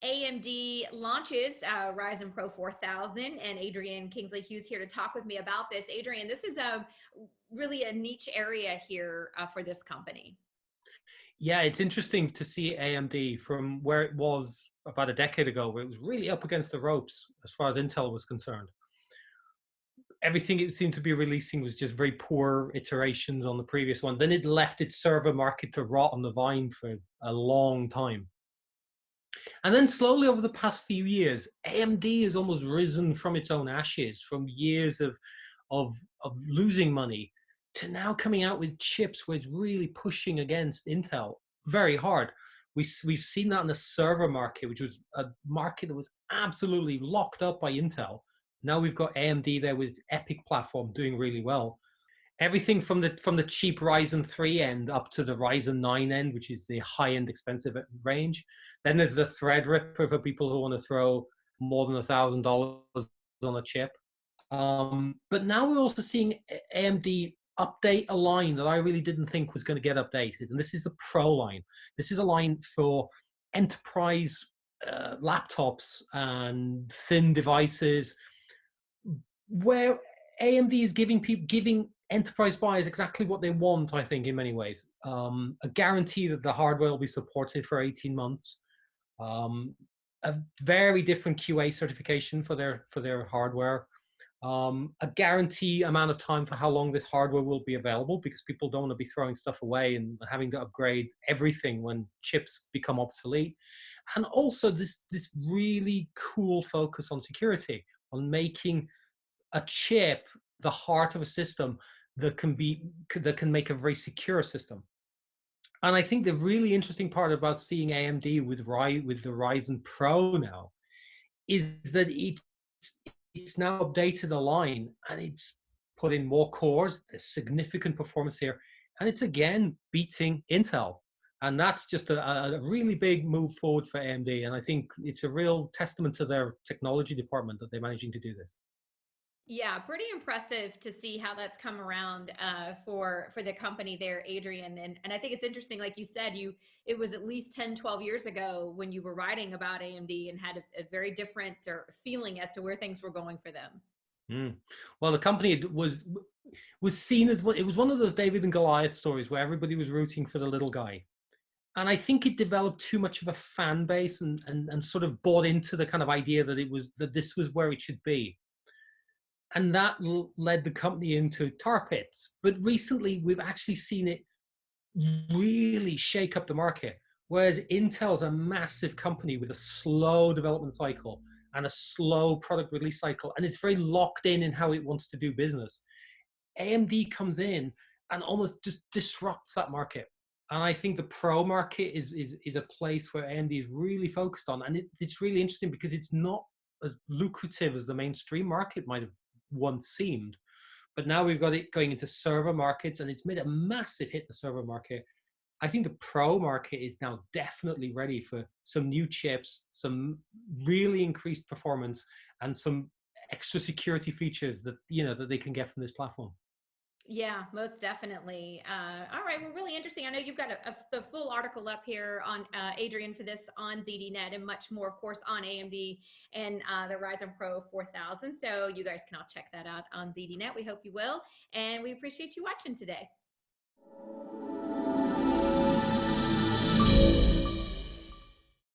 AMD launches Ryzen Pro 4000, and Adrian Kingsley-Hughes here to talk with me about this. Adrian, this is a really a niche area here for this company. Yeah, it's interesting to see AMD from where it was about a decade ago, where it was really up against the ropes as far as Intel was concerned. Everything it seemed to be releasing was just very poor iterations on the previous one. Then it left its server market to rot on the vine for a long time. And then slowly over the past few years, AMD has almost risen from its own ashes, from years of losing money to now coming out with chips where it's really pushing against Intel very hard. We've seen that in the server market, which was a market that was absolutely locked up by Intel. Now we've got AMD there with its EPIC platform doing really well. Everything from the cheap Ryzen 3 end up to the Ryzen 9 end, which is the high end expensive range. Then there's the Threadripper for people who want to throw more than $1,000 on a chip. But now we're also seeing AMD update a line that I really didn't think was going to get updated, and this is the Pro line. This is a line for enterprise laptops and thin devices, where AMD is giving enterprise buyers exactly what they want. I think in many ways, a guarantee that the hardware will be supported for 18 months. A very different QA certification for their hardware, a guarantee amount of time for how long this hardware will be available, because people don't want to be throwing stuff away and having to upgrade everything when chips become obsolete. And also this really cool focus on security, on making a chip the heart of a system that can make a very secure system. And I think the really interesting part about seeing AMD with the Ryzen Pro now is that it's now updated a line, and it's put in more cores. There's significant performance here, and it's again beating Intel. And that's just a really big move forward for AMD. And I think it's a real testament to their technology department that they're managing to do this. Yeah, pretty impressive to see how that's come around for the company there, Adrian. And I think it's interesting, like you said, it was at least 10, 12 years ago when you were writing about AMD and had a very different or feeling as to where things were going for them. Mm. Well, the company was seen as it was one of those David and Goliath stories where everybody was rooting for the little guy. And I think it developed too much of a fan base, and sort of bought into the kind of idea that this was where it should be. And that led the company into tar pits. But recently, we've actually seen it really shake up the market. Whereas Intel's a massive company with a slow development cycle and a slow product release cycle, and it's very locked in how it wants to do business. AMD comes in and almost just disrupts that market. And I think the pro market is a place where AMD is really focused on. And it's really interesting because it's not as lucrative as the mainstream market might have once seemed. But now we've got it going into server markets, and it's made a massive hit in the server market. I think the pro market is now definitely ready for some new chips, some really increased performance, and some extra security features that they can get from this platform. Yeah, most definitely. All right, well, really interesting. I know you've got the full article up here on Adrian for this on ZDNet, and much more, of course, on AMD and the Ryzen Pro 4000. So you guys can all check that out on ZDNet. We hope you will, and we appreciate you watching today.